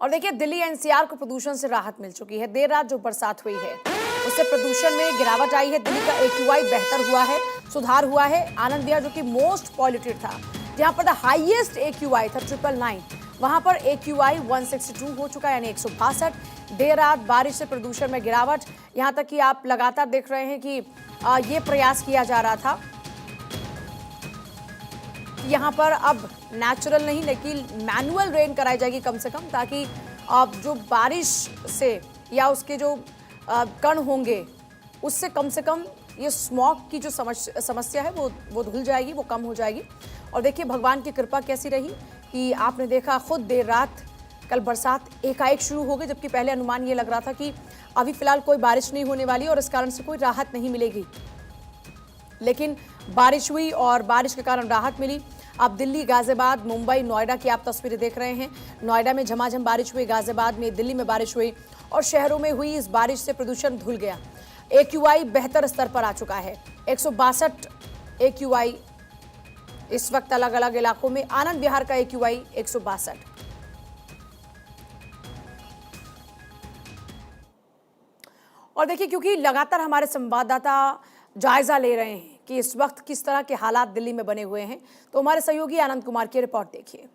और देखिए दिल्ली एनसीआर को प्रदूषण से राहत मिल चुकी है। देर रात जो बरसात हुई है उससे प्रदूषण में गिरावट आई है। दिल्ली का एक्यूआई बेहतर हुआ है, सुधार हुआ है। आनंद विहार जो कि मोस्ट पॉल्यूटेड था, जहां पर द हाईएस्ट एक्यूआई था 999, वहां पर एक्यूआई 162 हो चुका है, यानी 162। देर रात बारिश से प्रदूषण में गिरावट, यहां तक कि आप लगातार देख रहे हैं कि ये प्रयास किया जा रहा था। यहाँ पर अब नेचुरल नहीं लेकिन मैनुअल रेन कराई जाएगी कम से कम, ताकि अब जो बारिश से या उसके जो कण होंगे उससे कम से कम ये स्मॉग की जो समस्या है वो धुल जाएगी, वो कम हो जाएगी। और देखिए भगवान की कृपा कैसी रही कि आपने देखा खुद देर रात कल बरसात एकाएक शुरू हो गई, जबकि पहले अनुमान ये लग रहा था कि अभी फिलहाल कोई बारिश नहीं होने वाली और इस कारण से कोई राहत नहीं मिलेगी, लेकिन बारिश हुई और बारिश के कारण राहत मिली। अब दिल्ली, गाजियाबाद, मुंबई, नोएडा की आप तस्वीरें देख रहे हैं। नोएडा में झमाझम बारिश हुई, गाजियाबाद में, दिल्ली में बारिश हुई और शहरों में हुई इस बारिश से प्रदूषण धुल गया। एक्यूआई बेहतर स्तर पर आ चुका है, 162 एक्यूआई इस वक्त अलग अलग इलाकों में। आनंद विहार का एक्यूआई 162। और देखिए क्योंकि लगातार हमारे संवाददाता जायजा ले रहे हैं कि इस वक्त किस तरह के हालात दिल्ली में बने हुए हैं, तो हमारे सहयोगी आनंद कुमार की रिपोर्ट देखिए।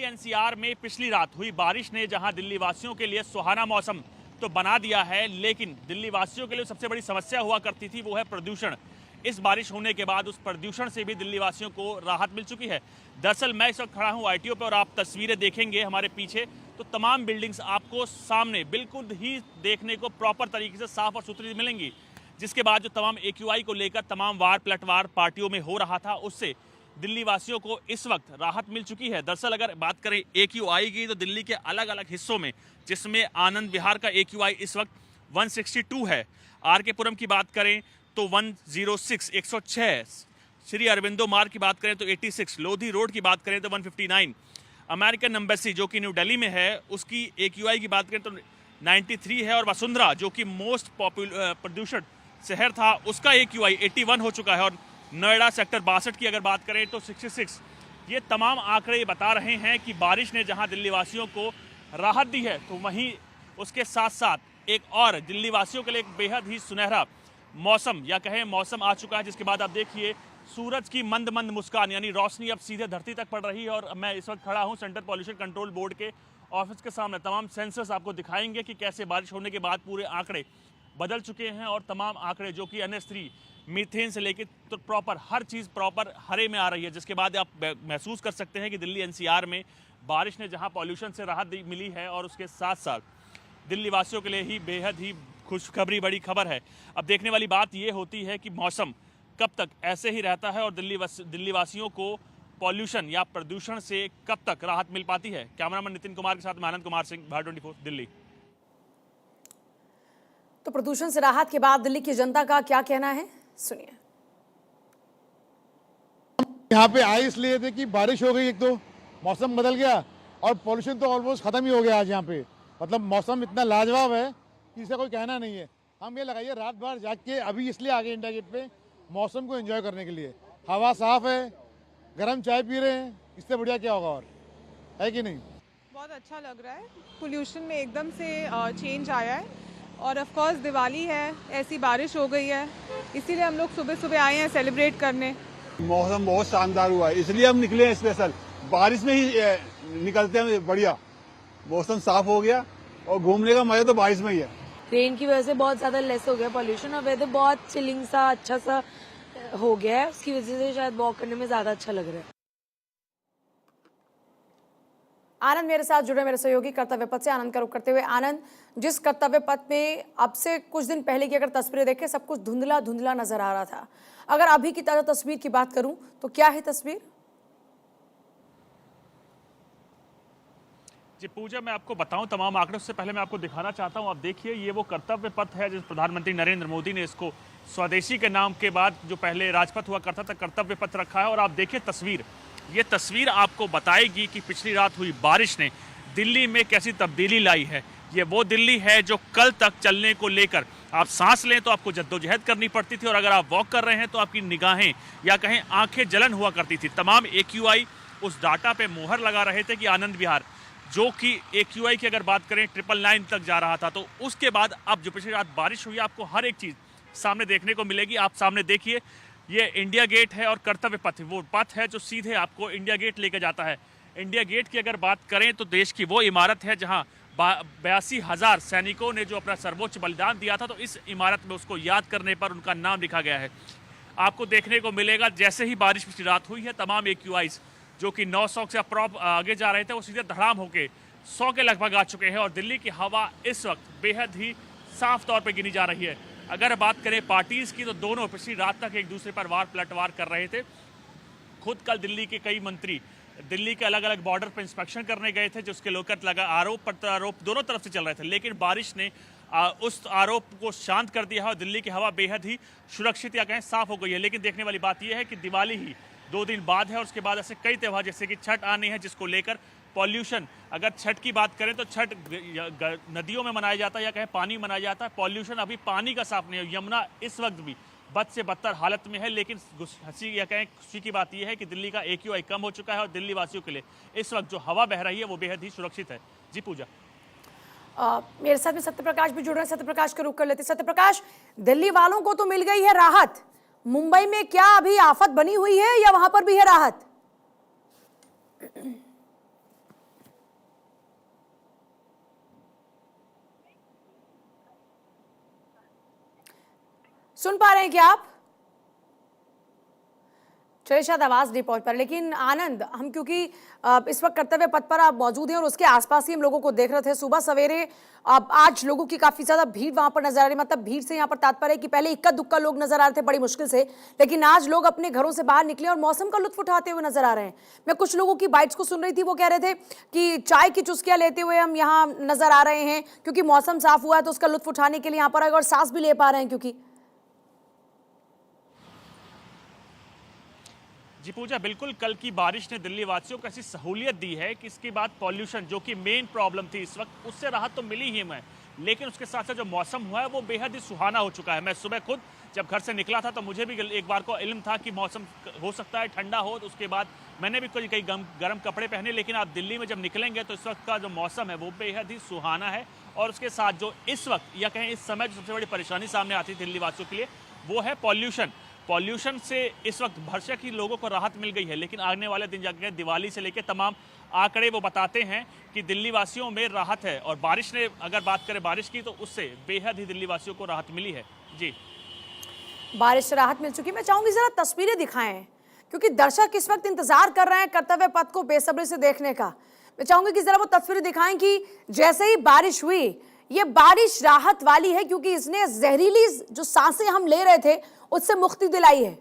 एनसीआर में पिछली रात हुई बारिश ने जहां दिल्ली वासियों के लिए सुहाना मौसम तो बना दिया है, लेकिन दिल्ली वासियों के लिए सबसे बड़ी समस्या हुआ करती थी वो है प्रदूषण। इस बारिश होने के बाद उस प्रदूषण से भी दिल्ली वासियों को राहत मिल चुकी है। दरअसल मैं इस वक्त खड़ा हूं आईटीओ पे और आप तस्वीरें देखेंगे हमारे पीछे तो तमाम बिल्डिंग्स आपको सामने बिल्कुल ही देखने को प्रॉपर तरीके से साफ और सुथरी मिलेंगी, जिसके बाद जो तमाम एक्यूआई को लेकर तमाम वार पलटवार पार्टियों में हो रहा था उससे दिल्ली वासियों को इस वक्त राहत मिल चुकी है। दरअसल अगर बात करें एक्यूआई की तो दिल्ली के अलग अलग हिस्सों में, जिसमें आनंद विहार का एक्यूआई इस वक्त 162 है, आरके पुरम की बात करें तो 106 106, श्री अरविंदो मार्ग की बात करें तो 86, लोधी रोड की बात करें तो 159, अमेरिकन एम्बेसी जो कि न्यू दिल्ली में है उसकी एक्यूआई की बात करें तो 93 है, और वसुंधरा जो कि मोस्ट प्रदूषित शहर था उसका एक्यूआई 81 हो चुका है, और नोएडा सेक्टर 62 की अगर बात करें तो 66। ये तमाम आंकड़े बता रहे हैं कि बारिश ने जहां दिल्ली वासियों को राहत दी है, तो वहीं उसके साथ साथ एक और दिल्ली वासियों के लिए एक बेहद ही सुनहरा मौसम या कहें मौसम आ चुका है, जिसके बाद आप देखिए सूरज की मंद मंद मुस्कान यानी रोशनी अब सीधे धरती तक पड़ रही है। और मैं इस वक्त खड़ा हूं सेंट्रल पॉल्यूशन कंट्रोल बोर्ड के ऑफिस के सामने। तमाम सेंसर्स आपको दिखाएंगे कि कैसे बारिश होने के बाद पूरे आंकड़े बदल चुके हैं, और तमाम आंकड़े जो कि NH3 मीथेन से लेकर तो प्रॉपर हर चीज़ प्रॉपर हरे में आ रही है, जिसके बाद आप महसूस कर सकते हैं कि दिल्ली एनसीआर में बारिश ने जहां पॉल्यूशन से राहत मिली है और उसके साथ साथ दिल्ली वासियों के लिए ही बेहद ही खुशखबरी बड़ी खबर है। अब देखने वाली बात ये होती है कि मौसम कब तक ऐसे ही रहता है और दिल्ली वासियों को पॉल्यूशन या प्रदूषण से कब तक राहत मिल पाती है। कैमरामैन नितिन कुमार के साथ मैं आनंद कुमार सिंह, भारत 24 दिल्ली। तो प्रदूषण से राहत के बाद दिल्ली की जनता का क्या कहना है, सुनिए। यहाँ पे आए इसलिए थे कि बारिश हो गई, एक तो मौसम बदल गया और पॉल्यूशन तो ऑलमोस्ट खत्म ही हो गया आज यहाँ पे। मतलब मौसम इतना लाजवाब है कि इसका कोई कहना नहीं है। हम ये लगाइए रात भर जाग के अभी इसलिए आगे इंडिया गेट पे मौसम को एंजॉय करने के लिए। हवा साफ है, गर्म चाय पी रहे हैं, इससे बढ़िया क्या होगा, और है कि नहीं। बहुत अच्छा लग रहा है, पोल्यूशन में एकदम से चेंज आया है, और ऑफ कोर्स दिवाली है, ऐसी बारिश हो गई है, इसीलिए हम लोग सुबह सुबह आए हैं सेलिब्रेट करने। मौसम बहुत शानदार हुआ है, इसलिए हम निकले हैं स्पेशल। बारिश में ही निकलते हैं, बढ़िया मौसम साफ हो गया और घूमने का मजा तो बारिश में ही है। रेन की वजह से बहुत ज्यादा लेस हो गया पॉल्यूशन, और वेदर बहुत चिलिंग सा अच्छा सा हो गया है, उसकी वजह से शायद वॉक करने में ज्यादा अच्छा लग रहा है। आनंद मेरे साथ जुड़े मेरे सहयोगी कर्तव्य पथ से। आनंद का रुख करते हुए, आनंद, जिस कर्तव्य पथ में अब से कुछ दिन पहले की अगर तस्वीरें देखें सब कुछ धुंधला धुंधला नजर आ रहा था, अगर अभी की ताजा तस्वीर की बात करूं तो क्या है तस्वीर? जी पूजा, मैं आपको बताऊं तमाम आंकड़ों से पहले मैं आपको दिखाना चाहता हूं। आप देखिए ये वो कर्तव्य पथ है जिस प्रधानमंत्री नरेंद्र मोदी ने इसको स्वदेशी के नाम के बाद जो पहले राजपथ हुआ करता था कर्तव्य पथ रखा है। और आप देखिए तस्वीर, ये तस्वीर आपको बताएगी कि पिछली रात हुई बारिश ने दिल्ली में कैसी तब्दीली लाई है। ये वो दिल्ली है जो कल तक चलने को लेकर आप सांस लें तो आपको जद्दोजहद करनी पड़ती थी, और अगर आप वॉक कर रहे हैं तो आपकी निगाहें या कहें आंखें जलन हुआ करती थी। तमाम एक्यूआई उस डाटा पे मोहर लगा रहे थे कि आनंद विहार जो कि AQI की अगर बात करें 999 तक जा रहा था, तो उसके बाद अब जो पिछली रात बारिश हुई, आपको हर एक चीज़ सामने देखने को मिलेगी। आप सामने देखिए, ये इंडिया गेट है और कर्तव्य पथ, वो पथ है जो सीधे आपको इंडिया गेट लेके जाता है। इंडिया गेट की अगर बात करें तो देश की वो इमारत है जहां 82,000 सैनिकों ने जो अपना सर्वोच्च बलिदान दिया था, तो इस इमारत में उसको याद करने पर उनका नाम लिखा गया है। आपको देखने को मिलेगा जैसे ही बारिश पिछली रात हुई है, तमाम AQIs जो कि 900 से अप्रॉप आगे जा रहे थे, वो सीधे धड़ाम होके 100 के लगभग आ चुके हैं और दिल्ली की हवा इस वक्त बेहद ही साफ तौर पर गिनी जा रही है। अगर बात करें पार्टीज की, तो दोनों पिछली रात तक एक दूसरे पर वार पलटवार कर रहे थे। खुद कल दिल्ली के कई मंत्री दिल्ली के अलग अलग बॉर्डर पर इंस्पेक्शन करने गए थे, जिसके लेकर लगा आरोप प्रत्यारोप दोनों तरफ से चल रहे थे, लेकिन बारिश ने उस आरोप को शांत कर दिया है और दिल्ली की हवा बेहद ही सुरक्षित या कहें साफ हो गई है। लेकिन देखने वाली बात यह है कि दिवाली ही 2 दिन बाद है और उसके बाद ऐसे कई त्यौहार जैसे कि छठ आने हैं, जिसको लेकर पॉल्यूशन, अगर छठ की बात करें तो छठ नदियों में मनाया जाता है या कहें पानी मनाया जाता है। पॉल्यूशन अभी पानी का साफ नहीं है। यमुना इस वक्त भी बद से बदतर हालत में है, लेकिन हंसी या कहें खुशी की बात यह है कि दिल्ली का AQI कम हो चुका है और दिल्ली वासियों के लिए इस वक्त जो हवा बह रही है वो बेहद ही सुरक्षित है। जी पूजा। मेरे साथ में सत्यप्रकाश भी जुड़ रहे हैं। सत्यप्रकाश के रुख कर लेते। सत्यप्रकाश, दिल्ली वालों को तो मिल गई है राहत, मुंबई में क्या अभी आफत बनी हुई है या वहां पर भी है राहत? सुन पा रहे हैं क्या आप? चलिए, शायद आवाज नहीं पहुंच पा रही, लेकिन आनंद, हम क्योंकि इस वक्त कर्तव्य पथ पर आप मौजूद हैं और उसके आसपास ही हम लोगों को देख रहे थे सुबह सवेरे। आज लोगों की काफी ज्यादा भीड़ वहां पर नजर आ रही, मतलब भीड़ से यहाँ पर तात्पर्य है कि पहले इक्का दुक्का लोग नजर आ रहे थे बड़ी मुश्किल से, लेकिन आज लोग अपने घरों से बाहर निकले और मौसम का लुत्फ उठाते हुए नजर आ रहे हैं। मैं कुछ लोगों की बाइट्स को सुन रही थी, वो कह रहे थे कि चाय की चुस्कियां लेते हुए हम यहाँ नजर आ रहे हैं क्योंकि मौसम साफ हुआ है, तो उसका लुत्फ उठाने के लिए यहाँ पर आए और सांस भी ले पा रहे हैं। क्योंकि जी पूजा, बिल्कुल कल की बारिश ने दिल्ली वासियों को ऐसी सहूलियत दी है कि इसके बाद पॉल्यूशन जो कि मेन प्रॉब्लम थी इस वक्त, उससे राहत तो मिली ही है, लेकिन उसके साथ साथ जो मौसम हुआ है वो बेहद ही सुहाना हो चुका है। मैं सुबह खुद जब घर से निकला था तो मुझे भी एक बार को इल्म था कि मौसम हो सकता है ठंडा हो, तो उसके बाद मैंने भी कई गर्म कपड़े पहने। लेकिन आप दिल्ली में जब निकलेंगे तो इस वक्त का जो मौसम है वो बेहद ही सुहाना है और उसके साथ जो इस वक्त या कहें इस समय जो सबसे बड़ी परेशानी सामने आती है दिल्ली वासियों के लिए वो है पॉल्यूशन से इस वक्त भरसक ही लोगों को राहत मिल गई है। लेकिन आने वाले दिन जाकर दिवाली से लेकर तमाम आंकड़े वो बताते हैं कि दिल्ली वासियों में राहत है और बारिश ने, अगर बात करें बारिश की, तो उससे बेहद ही दिल्ली वासियों को राहत मिली है। जी, बारिश से राहत मिल चुकी है। मैं चाहूंगी जरा तस्वीरें दिखाएं क्योंकि दर्शक इस वक्त इंतजार कर रहे हैं कर्तव्य पथ को बेसब्री से देखने का। मैं चाहूंगी कि जरा वो तस्वीरें दिखाएं कि जैसे ही बारिश हुई, ये बारिश राहत वाली है क्योंकि इसने जहरीली जो सांसें हम ले रहे थे उससे मुक्ति दिलाई है।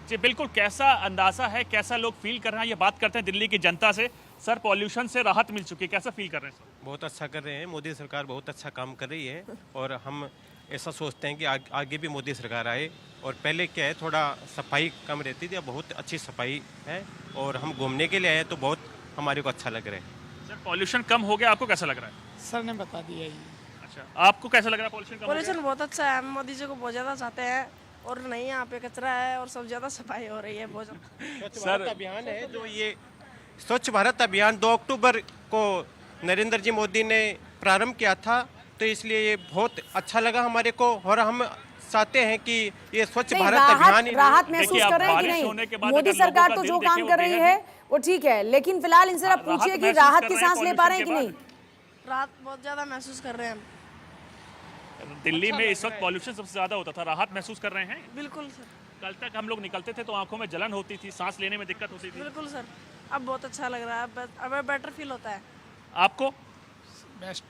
जी बिल्कुल, कैसा अंदाजा है, कैसा लोग फील कर रहे हैं, ये बात करते हैं दिल्ली की जनता से। सर, पॉल्यूशन से राहत मिल चुकी है, कैसा फील कर रहे हैं सर? बहुत अच्छा कर रहे हैं, मोदी सरकार बहुत अच्छा काम कर रही है और हम ऐसा सोचते हैं कि आगे भी मोदी सरकार आए। और पहले क्या है, थोड़ा सफाई कम रहती थी, अब बहुत अच्छी सफाई है और हम घूमने के लिए आए तो बहुत हमारे को अच्छा लग रहा है। सर, पॉल्यूशन कम हो गया, आपको कैसा लग रहा है? सर ने बता दिया ये। अच्छा, आपको कैसा लग रहा है पॉल्यूशन कम हो गया? पॉल्यूशन बहुत अच्छा है, हम मोदी जी को बहुत ज़्यादा चाहते हैं और नहीं यहाँ पे कचरा है और सब ज़्यादा सफाई हो रही है बहुत। स्वच्छ भारत अभियान है जो ये स्वच्छ भारत अभियान 2 अक्टूबर को नरेंद्र जी मोदी ने प्रारंभ किया था, तो इसलिए ये बहुत अच्छा लगा हमारे को और हम चाहते हैं कि ये स्वच्छ भारत अभियान राहत महसूस कर रहे हैं कि नहीं? मोदी सरकार तो जो काम कर रही है वो ठीक है, लेकिन फिलहाल इनसे आप पूछिए कि राहत की सांस ले पा रहे हैं कि नहीं? राहत बहुत ज़्यादा महसूस कर रहे हैं हम। दिल्ली में इस वक्त पॉल्यूशन सबसे ज्यादा होता था, राहत महसूस कर रहे हैं? बिल्कुल सर। कल तक हम लोग निकलते थे तो आंखों में जलन होती थी, सांस लेने में दिक्कत होती थी। बिल्कुल सर, अब बहुत अच्छा लग रहा है, अब बेटर फील होता है। आपको? बेस्ट।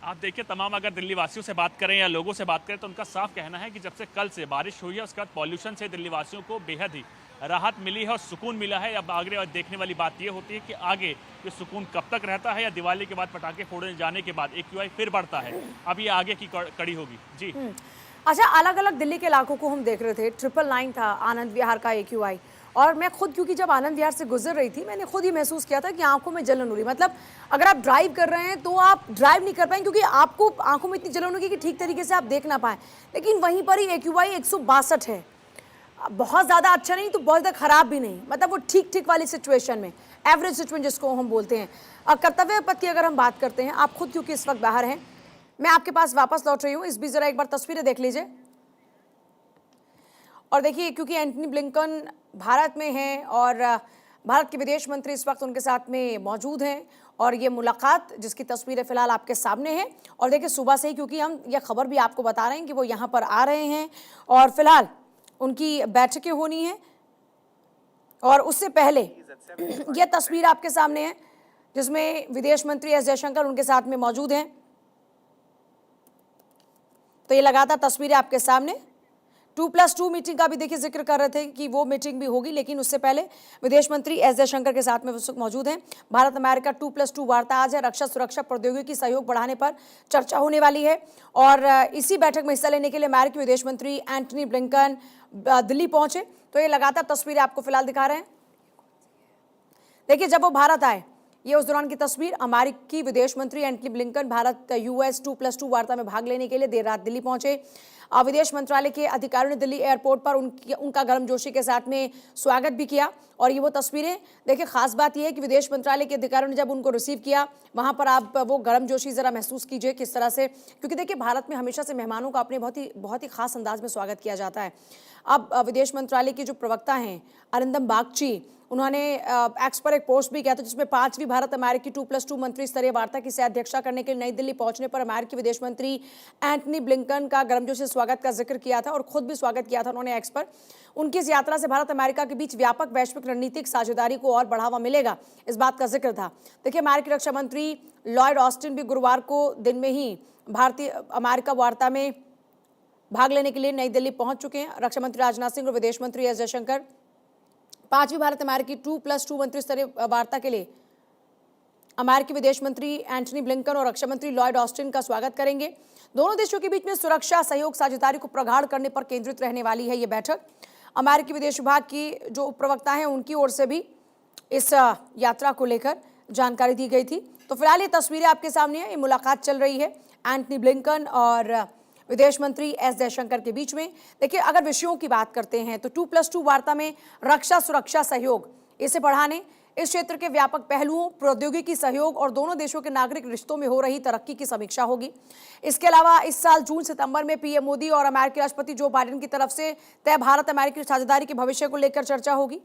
आप देखिए, तमाम अगर दिल्ली वासियों से बात करें या लोगों से बात करें तो उनका साफ कहना है कि जब से कल से बारिश हुई है उसके बाद पॉल्यूशन से दिल्ली वासियों को बेहद ही राहत मिली है और सुकून मिला है। अब आगे देखने वाली बात यह होती है कि आगे ये सुकून कब तक रहता है या दिवाली के बाद पटाखे फोड़ने जाने के बाद AQI फिर बढ़ता है, अब ये आगे की कड़ी होगी। जी अच्छा, अलग अलग दिल्ली के इलाकों को हम देख रहे थे, 999 था आनंद विहार का AQI, और मैं खुद क्योंकि जब आनंद विहार से गुजर रही थी मैंने खुद ही महसूस किया था कि आंखों में जलन हो रही। मतलब अगर आप ड्राइव कर रहे हैं तो आप ड्राइव नहीं कर पाएंगे क्योंकि आपको आंखों में इतनी जलन होगी कि ठीक तरीके से आप देख ना पाएं, लेकिन वहीं पर ही AQI 162 है। बहुत ज़्यादा अच्छा नहीं तो बहुत ज़्यादा खराब भी नहीं, मतलब वो ठीक ठीक वाली सिचुएशन में, एवरेज सिचुएशन जिसको हम बोलते हैं। कर्तव्य पथ की अगर हम बात करते हैं, आप खुद क्योंकि इस वक्त बाहर हैं, मैं आपके पास वापस लौट रही हूँ, इस बीच ज़रा एक बार तस्वीरें देख लीजिए। और देखिए, क्योंकि एंटनी ब्लिंकन भारत में हैं और भारत के विदेश मंत्री इस वक्त उनके साथ में मौजूद हैं, और ये मुलाकात जिसकी तस्वीरें फिलहाल आपके सामने हैं। और देखिए, सुबह से ही क्योंकि हम ये खबर भी आपको बता रहे हैं कि वो यहाँ पर आ रहे हैं और फिलहाल उनकी बैठकें होनी है, और उससे पहले यह तस्वीर आपके सामने है जिसमें विदेश मंत्री एस जयशंकर उनके साथ में मौजूद हैं। तो ये लगातार तस्वीरें आपके सामने 2+2 मीटिंग का भी देखिए जिक्र कर रहे थे कि वो मीटिंग भी होगी, लेकिन उससे पहले विदेश मंत्री एस जयशंकर के साथ में मौजूद हैं। भारत अमेरिका 2+2 वार्ता आज है। रक्षा सुरक्षा प्रौद्योगिकी सहयोग बढ़ाने पर चर्चा होने वाली है, और इसी बैठक में हिस्सा लेने के लिए अमेरिकी विदेश मंत्री एंटनी ब्लिंकन दिल्ली पहुंचे। तो ये लगातार तस्वीरें आपको फिलहाल दिखा रहे हैं। देखिए, जब वो भारत आए, ये उस दौरान की तस्वीर, अमेरिकी विदेश मंत्री एंटनी ब्लिंकन भारत यूएस 2+2 वार्ता में भाग लेने के लिए देर रात दिल्ली पहुंचे। विदेश मंत्रालय के अधिकारियों ने दिल्ली एयरपोर्ट पर उनका गर्मजोशी के साथ में स्वागत भी किया। और ये वो तस्वीरें, देखिए खास बात यह है कि विदेश मंत्रालय के अधिकारियों ने जब उनको रिसीव किया, वहां पर आप वो गर्मजोशी जरा महसूस कीजिए किस तरह से, क्योंकि देखिए भारत में हमेशा से मेहमानों का अपने बहुत ही खास अंदाज में स्वागत किया जाता है। अब विदेश मंत्रालय के जो प्रवक्ता हैं अरिंदम बागची, उन्होंने एक्स पर एक पोस्ट भी किया था जिसमें 5वीं भारत अमेरिकी 2+2 मंत्री स्तरीय वार्ता की अध्यक्षता करने के लिए नई दिल्ली पहुंचने पर अमेरिकी विदेश मंत्री एंटनी ब्लिंकन का गर्मजोशी स्वागत का जिक्र किया था, और खुद भी स्वागत किया था उन्होंने एक्स पर। उनकी इस यात्रा से भारत अमेरिका के बीच व्यापक वैश्विक रणनीतिक साझेदारी को और बढ़ावा मिलेगा, इस बात का जिक्र था। देखिए, अमेरिकी रक्षा मंत्री लॉयड ऑस्टिन भी गुरुवार को दिन में ही भारतीय अमेरिका वार्ता में भाग लेने के लिए नई दिल्ली पहुंच चुके हैं। रक्षा मंत्री राजनाथ सिंह और विदेश मंत्री एस जयशंकर 5वीं भारत अमेरिकी 2+2 मंत्री स्तरीय वार्ता के लिए अमेरिकी विदेश मंत्री एंटनी ब्लिंकन और रक्षा मंत्री लॉयड ऑस्टिन का स्वागत करेंगे। दोनों देशों के बीच में सुरक्षा सहयोग साझेदारी को प्रगाढ़ करने पर केंद्रित रहने वाली है ये बैठक। अमेरिकी विदेश विभाग की जो प्रवक्ता हैं उनकी ओर से भी इस यात्रा को लेकर जानकारी दी गई थी। तो फिलहाल ये तस्वीरें आपके सामने है, ये मुलाकात चल रही है एंटनी ब्लिंकन और विदेश मंत्री एस जयशंकर के बीच में। देखिए, अगर विषयों की बात करते हैं तो 2+2 वार्ता में रक्षा सुरक्षा सहयोग इसे बढ़ाने, इस क्षेत्र के व्यापक पहलुओं, प्रौद्योगिकी सहयोग और दोनों देशों के नागरिक रिश्तों में हो रही तरक्की की समीक्षा होगी। इसके अलावा इस साल जून सितंबर में पीएम मोदी और अमेरिकी राष्ट्रपति जो बाइडेन की तरफ से तय भारत अमेरिकी साझेदारी के भविष्य को लेकर चर्चा होगी।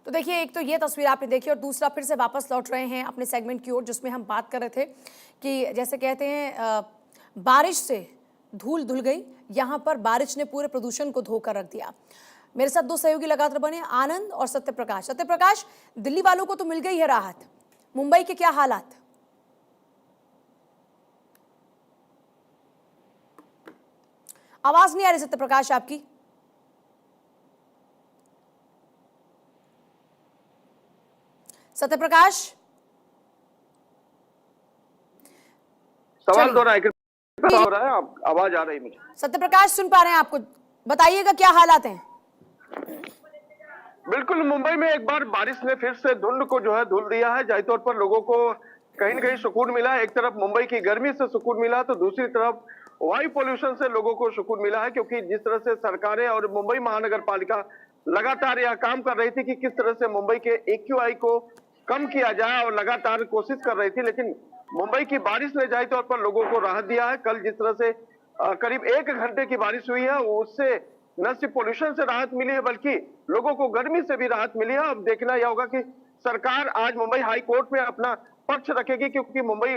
तो देखिए, एक तो ये तस्वीर आपने देखी, और दूसरा फिर से वापस लौट रहे हैं अपने सेगमेंट की ओर जिसमें हम बात कर रहे थे कि जैसे कहते हैं बारिश से धूल धुल गई, यहाँ पर बारिश ने पूरे प्रदूषण को धोकर रख दिया। मेरे साथ दो सहयोगी लगातार बने, आनंद और सत्यप्रकाश। सत्यप्रकाश, दिल्ली वालों को तो मिल गई है राहत, मुंबई के क्या हालात? आवाज नहीं आ रही सत्यप्रकाश आपकी। सत्यप्रकाश, सवाल दोहराए हो रहा है, आवाज आ रही मुझे। सत्यप्रकाश सुन पा रहे हैं आपको, बताइएगा क्या हालात हैं? बिल्कुल, मुंबई में एक बार बारिश ने फिर से धुंध को जो है धुल दिया है। जाहिर तौर पर लोगों को कहीं न कहीं सुकून मिला है। एक तरफ मुंबई की गर्मी से सुकून मिला, तो दूसरी तरफ वायु पोल्यूशन से लोगों को सुकून मिला है, क्योंकि जिस तरह से सरकारें और मुंबई महानगर पालिका लगातार यह काम कर रही थी कि किस तरह से मुंबई के AQI को कम किया जाए, और लगातार कोशिश कर रही थी, लेकिन मुंबई की बारिश ने जाहिर तौर पर लोगों को राहत दिया है। कल जिस तरह से करीब 1 घंटे की बारिश हुई है, उससे न सिर्फ पोल्यूशन से राहत मिली है बल्कि लोगों को गर्मी से भी राहत मिली है। अब देखना यह होगा कि सरकार आज मुंबई हाई कोर्ट में अपना पक्ष रखेगी, क्योंकि मुंबई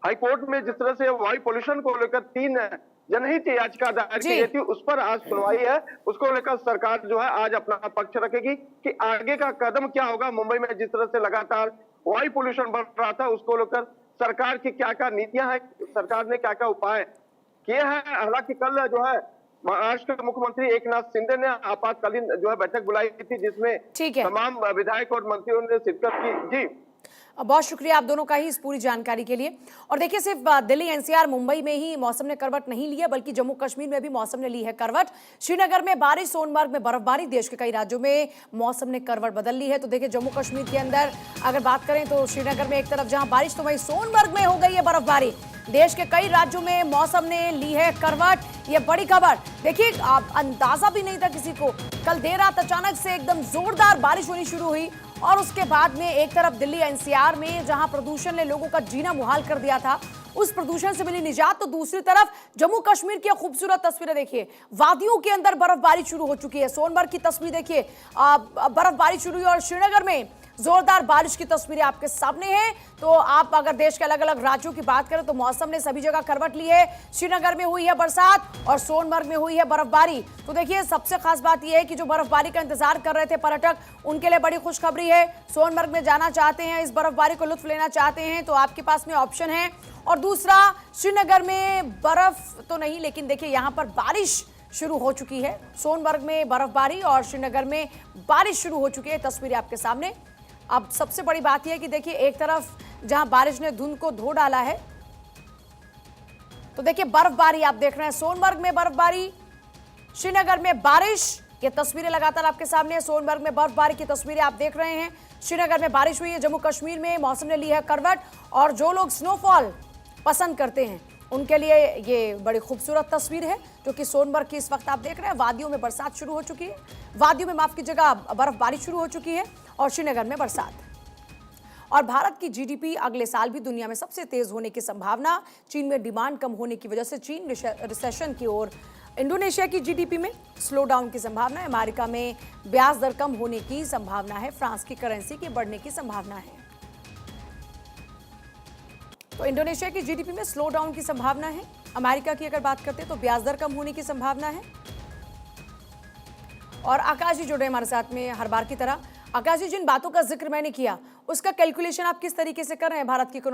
हाई कोर्ट में जिस तरह से वायु पोल्यूशन को लेकर 3 जनहित याचिका दायर की गई थी, उस पर आज सुनवाई है। उसको लेकर सरकार जो है आज अपना पक्ष रखेगी कि आगे का कदम क्या होगा। मुंबई में जिस तरह से लगातार वायु पोल्यूशन बढ़ रहा था, उसको लेकर सरकार की क्या क्या नीतियां हैं, सरकार ने क्या क्या उपाय किए हैं। हालांकि कल जो है महाराष्ट्र के मुख्यमंत्री एकनाथ शिंदे ने आपातकालीन जो है बैठक बुलाई थी, जिसमें तमाम विधायक और मंत्रियों ने शिरकत की। जी, बहुत शुक्रिया आप दोनों का ही इस पूरी जानकारी के लिए। और देखिए, सिर्फ दिल्ली NCR मुंबई में ही मौसम ने करवट नहीं ली है, बल्कि जम्मू कश्मीर में भी मौसम ने ली है करवट। श्रीनगर में बारिश, सोनमर्ग में बर्फबारी, देश के कई राज्यों में मौसम ने करवट बदल ली है। तो देखिए, जम्मू कश्मीर के अंदर अगर बात करें तो श्रीनगर में एक तरफ जहां बारिश, तो वहीं सोनमर्ग में हो गई है बर्फबारी। देश के कई राज्यों में मौसम ने ली है करवट। ये बड़ी खबर देखिए, आप अंदाजा भी नहीं था किसी को। कल देर रात अचानक से एकदम जोरदार बारिश होनी शुरू हुई और उसके बाद में एक तरफ दिल्ली एनसीआर में जहां प्रदूषण ने लोगों का जीना मुहाल कर दिया था, उस प्रदूषण से मिली निजात, तो दूसरी तरफ जम्मू कश्मीर की खूबसूरत तस्वीरें देखिए। वादियों के अंदर बर्फबारी शुरू हो चुकी है। सोनमर्ग की तस्वीर देखिए, बर्फबारी शुरू हुई और श्रीनगर में जोरदार बारिश की तस्वीरें आपके सामने हैं। तो आप अगर देश के अलग अलग राज्यों की बात करें तो मौसम ने सभी जगह करवट ली है। श्रीनगर में हुई है बरसात और सोनमर्ग में हुई है बर्फबारी। तो देखिए, सबसे खास बात यह है कि जो बर्फबारी का इंतजार कर रहे थे पर्यटक, उनके लिए बड़ी खुशखबरी है। सोनमर्ग में जाना चाहते हैं, इस बर्फबारी को लुत्फ लेना चाहते हैं तो आपके पास में ऑप्शन है। और दूसरा, श्रीनगर में बर्फ तो नहीं, लेकिन देखिए यहां पर बारिश शुरू हो चुकी है। सोनमर्ग में बर्फबारी और श्रीनगर में बारिश शुरू हो चुकी है। तस्वीरें आपके सामने। अब सबसे बड़ी बात यह है कि देखिए, एक तरफ जहां बारिश ने धुंध को धो डाला है, तो देखिए बर्फबारी आप देख रहे हैं। सोनमर्ग में बर्फबारी, श्रीनगर में बारिश। ये तस्वीरें लगातार आपके सामने है। सोनमर्ग में बर्फबारी की तस्वीरें आप देख रहे हैं। श्रीनगर में बारिश हुई है। जम्मू कश्मीर में मौसम ने ली है करवट और जो लोग स्नोफॉल पसंद करते हैं उनके लिए ये बड़ी खूबसूरत तस्वीर है, जो कि सोनमर्ग की इस वक्त आप देख रहे हैं। वादियों में बरसात शुरू हो चुकी है, वादियों में माफ कीजिएगा बर्फबारी शुरू हो चुकी है और श्रीनगर में बरसात। और भारत की जीडीपी अगले साल भी दुनिया में सबसे तेज होने की संभावना। चीन में डिमांड कम होने की वजह से चीन रिसेशन की ओर। इंडोनेशिया की जीडीपी में स्लो डाउन की संभावना है। अमेरिका में ब्याज दर कम होने की संभावना है। फ्रांस की करेंसी के बढ़ने की संभावना है। तो इंडोनेशिया की जीडीपी में स्लो डाउन की संभावना है। अमेरिका की अगर बात करते हैं तो ब्याज दर कम होने की संभावना है। और आकाश जी जुड़े हमारे साथ में हर बार की तरह। आकाश जी, जिन बातों का जिक्र मैंने किया उसका कैलकुलेशन आप किस तरीके से कर रहे हैं भारत की